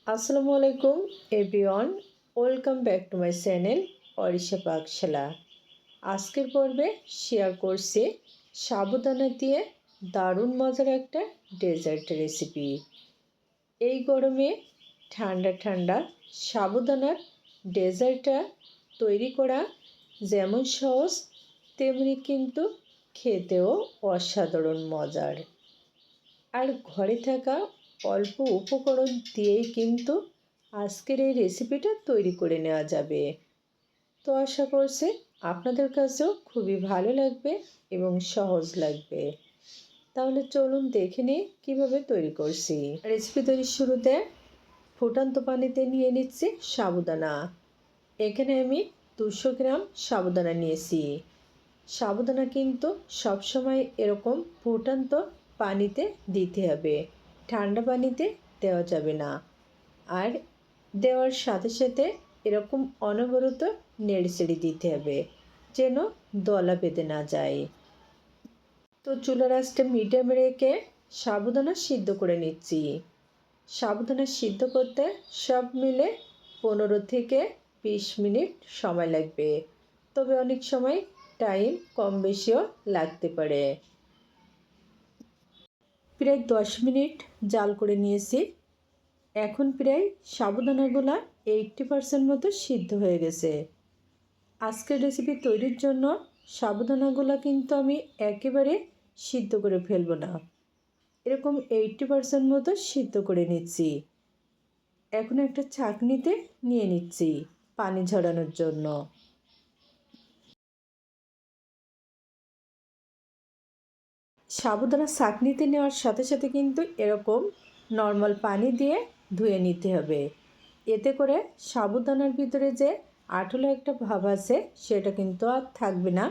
আসসালামু আলাইকুম everyone, welcome back to my channel Arisha Pakshala. আজকের পর্বে শেয়ার করছি সাবুদানা দিয়ে দারুণ মজার একটা ডেজার্ট রেসিপি। এই গরমে ঠান্ডা ঠান্ডা সাবুদানার ডেজার্টটা তৈরি করা যেমন সহজ, তেমনি কিন্তু খেতেও অসাধারণ মজার। আর ঘরে থাকা অল্প উপকরণ দিয়েই কিন্তু আজকের এই রেসিপিটা তৈরি করে নেওয়া যাবে। তো আশা করছি আপনাদের কাছেও খুবই ভালো লাগবে এবং সহজ লাগবে। তাহলে চলুন দেখে নিই কীভাবে তৈরি করছি। রেসিপি তৈরির শুরুতে ফুটন্ত পানিতে নিয়ে নিচ্ছি সাবুদানা। এখানে আমি 200 গ্রাম সাবুদানা নিয়েছি। সাবুদানা কিন্তু সবসময় এরকম ফুটন্ত পানিতে দিতে হবে, ঠান্ডা পানিতে দেওয়া যাবে না। আর দেওয়ার সাথে সাথে এরকম অনবরত নেড়েচেড়ে দিতে হবে যেন দলা বেঁধে না যায়। তো চুলার আঁচটা মিডিয়ামে রেখে সাবুদানা সিদ্ধ করে নিচ্ছি। সাবুদানা সিদ্ধ করতে সব মিলে 15 থেকে 20 মিনিট সময় লাগবে, তবে অনেক সময় টাইম কম বেশিও লাগতে পারে। প্রায় 10 মিনিট জাল করে নিয়েছি। এখন প্রায় সাবুদানাগুলো 80% মতো সিদ্ধ হয়ে গেছে। আজকের রেসিপি তৈরির জন্য সাবুদানাগুলো কিন্তু আমি একেবারে সিদ্ধ করে ফেলবো না, এরকম 80% মতো সিদ্ধ করে নিচ্ছি। এখন একটা ছাঁকনিতে নিয়ে নিচ্ছি পানি ঝরানোর জন্য। সাবুদানা ছাঁকনিতে নেওয়ার সাথে সাথে কিন্তু এরকম নর্মাল পানি দিয়ে ধুয়ে নিতে হবে। এতে করে সাবুদানার ভিতরে যে আঠলো একটা ভাব আছে সেটা কিন্তু আর থাকবে না,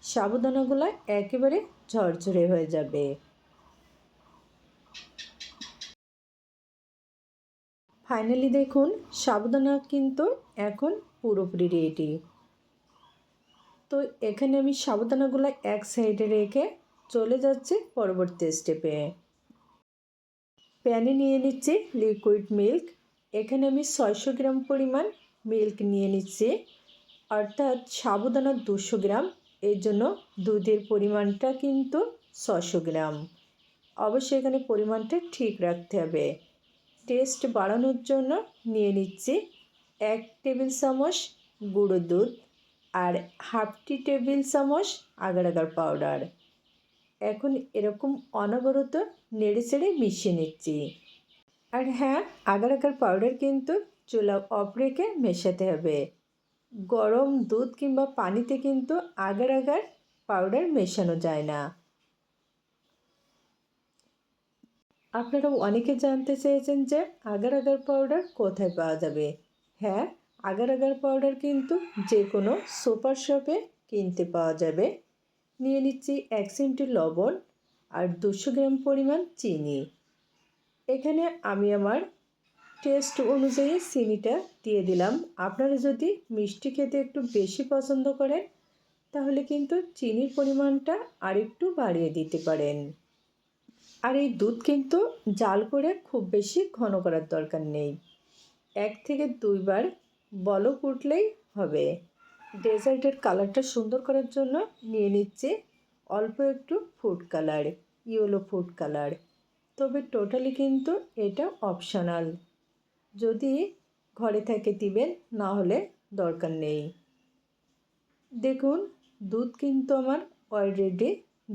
সাবুদানাগুলো একেবারে ঝরঝরে হয়ে যাবে। ফাইনালি দেখুন সাবুদানা কিন্তু এখন পুরোপুরি রেডি। তো এখানে আমি সাবুদানাগুলো এক সাইডে রেখে চলে যাচ্ছি পরবর্তী স্টেপে। প্যানে নিয়ে নিচ্ছি লিকুইড মিল্ক। এখানে আমি 600 গ্রাম পরিমাণ মিল্ক নিয়ে নিচ্ছি, অর্থাৎ সাবুদানা 200 গ্রাম, এর জন্য দুধের পরিমাণটা কিন্তু 600 গ্রাম। অবশ্যই এখানে পরিমাণটা ঠিক রাখতে হবে। টেস্ট বাড়ানোর জন্য নিয়ে নিচ্ছি 1 টেবিল চামচ গুঁড়ো দুধ আর হাফ টেবিল চামচ আগার আগার পাউডার। এখন এরকম অনবরত নেড়েচেড়ে মিশিয়ে নিচ্ছি। আর হ্যাঁ, আগার আগার পাউডার কিন্তু চুলা অফ রেখে মেশাতে হবে। গরম দুধ কিংবা পানিতে কিন্তু আগার আগার পাউডার মেশানো যায় না। আপনারা অনেকে জানতে চেয়েছেন যে আগার আগার পাউডার কোথায় পাওয়া যাবে। হ্যাঁ, আগার আগার পাউডার কিন্তু যে কোনো সুপার শপে কিনতে পাওয়া যাবে। নিয়ে নিচ্ছি 1 চিমটি লবণ আর 200 গ্রাম পরিমাণ চিনি। এখানে আমি আমার টেস্ট অনুযায়ী চিনিটা দিয়ে দিলাম। আপনারা যদি মিষ্টি খেতে একটু বেশি পছন্দ করেন তাহলে কিন্তু চিনির পরিমাণটা আরেকটু বাড়িয়ে দিতে পারেন। আর এই দুধ কিন্তু জাল করে খুব বেশি ঘন করার দরকার নেই, 1 থেকে 2 বার বলক উঠলেই হবে। ডেজার্টের কালারটা সুন্দর করার জন্য নিয়ে নিচ্ছে অল্প একটু food colour, yellow food colour, তবে টোটালি কিন্তু এটা অপশনাল। যদি ঘরে থাকে দিবেন, না হলে দরকার নেই। দেখুন দুধ কিন্তু আমার অলরেডি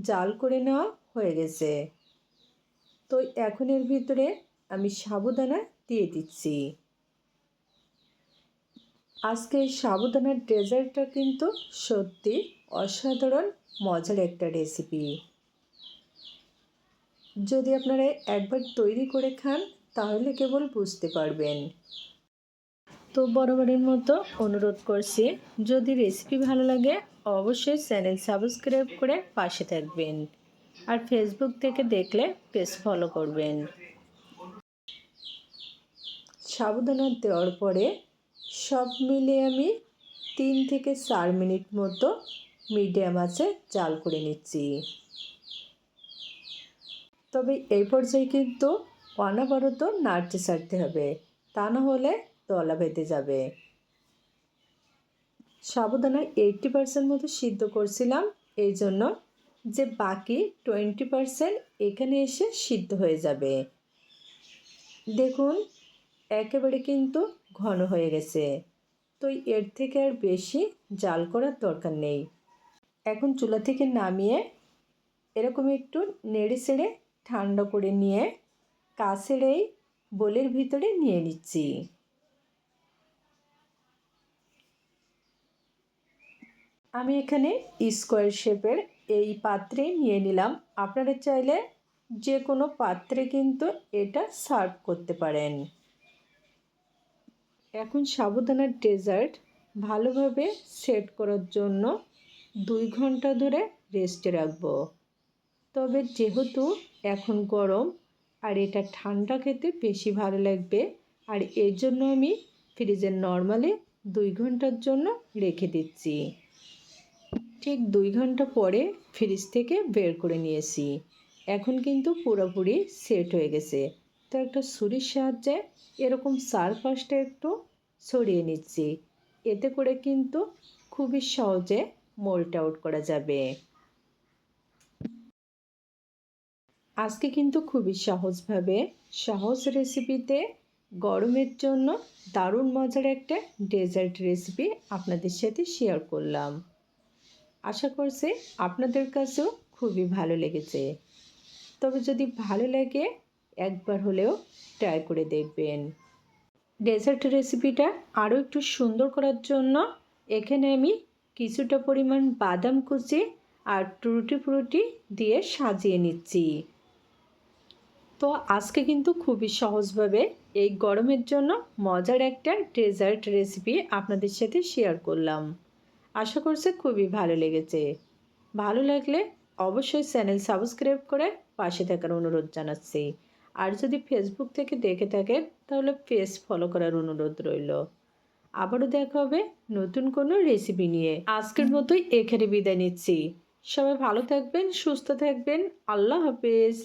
জাল করে নেওয়া হয়ে গেছে। তো এখন এর ভিতরে আমি সাবুদানা দিয়ে দিচ্ছি। আজকে এই সাবুদানার ডেজার্টটা কিন্তু সত্যি অসাধারণ মজার একটা রেসিপি। যদি আপনারা একবার তৈরি করে খান তাহলে কেবল বুঝতে পারবেন। তো বরাবরের মতো অনুরোধ করছি, যদি রেসিপি ভালো লাগে অবশ্যই চ্যানেল সাবস্ক্রাইব করে পাশে থাকবেন, আর ফেসবুক থেকে দেখলে পেজ ফলো করবেন। সাবুদানা দেওয়ার পরে সব মিলিয়ে আমি 3 থেকে 4 মিনিট মতো মিডিয়াম আঁচে জাল করে নিচ্ছি। তবে এই পর্যায়ে কিন্তু অনবরত নাড়তে ছাড়তে হবে, তা না হলে দলা বেঁধে যাবে। সাবুদানা 80% মতো সিদ্ধ করছিলাম, এই জন্য যে বাকি 20% এখানে এসে সিদ্ধ হয়ে যাবে। দেখুন একেবারে কিন্তু ঘন হয়ে গেছে, তো এর থেকে আর বেশি জাল করার দরকার নেই। এখন চুলা থেকে নামিয়ে এরকম একটু নেড়ে চেড়ে ঠান্ডা করে নিয়ে কাছের এই বোলের ভিতরে নিয়ে নিচ্ছি। আমি এখানে স্কোয়ার শেপের এই পাত্রে নিয়ে নিলাম। আপনারা চাইলে যে কোনো পাত্রে কিন্তু এটা সার্ভ করতে পারেন। এখন সাবুদানার ডেজার্ট ভালোভাবে সেট করার জন্য 2 ঘন্টা ধরে রেস্টে রাখবো। তবে যেহেতু এখন গরম আর এটা ঠান্ডা খেতে বেশি ভালো লাগবে, আর এর জন্য আমি ফ্রিজে নর্মালি 2 ঘন্টার জন্য রেখে দিচ্ছি। ঠিক 2 ঘন্টা পরে ফ্রিজ থেকে বের করে নিয়েছি। এখন কিন্তু পুরোপুরি সেট হয়ে গেছে। তো একটা ছুরির সাহায্যে এরকম চারপাশটা একটু ছড়িয়ে নিচ্ছি, এতে করে কিন্তু খুবই সহজে মোল্ড আউট করা যাবে। আজকে কিন্তু খুবই সহজভাবে সহজ রেসিপিতে গরমের জন্য দারুণ মজার একটা ডেজার্ট রেসিপি আপনাদের সাথে শেয়ার করলাম। আশা করছি আপনাদের কাছেও খুবই ভালো লেগেছে। তবে যদি ভালো লাগে একবার হলেও ট্রাই করে দেখবেন। ডেজার্ট রেসিপিটা আরও একটু সুন্দর করার জন্য এখানে আমি কিছুটা পরিমাণ বাদাম কুচি আর টুটি ফ্রুটি দিয়ে সাজিয়ে নিচ্ছি। তো আজকে কিন্তু খুবই সহজভাবে এই গরমের জন্য মজার একটা ডেজার্ট রেসিপি আপনাদের সাথে শেয়ার করলাম। আশা করছি খুবই ভালো লেগেছে। ভালো লাগলে অবশ্যই চ্যানেল সাবস্ক্রাইব করে পাশে থাকার অনুরোধ জানাচ্ছি। আর যদি ফেসবুক থেকে দেখে থাকেন তাহলে পেজ ফলো করার অনুরোধ রইল। আবারও দেখা হবে নতুন কোনো রেসিপি নিয়ে। আজকের মতোই এখানে বিদায় নিচ্ছি। সবাই ভালো থাকবেন, সুস্থ থাকবেন। আল্লাহ হাফেজ।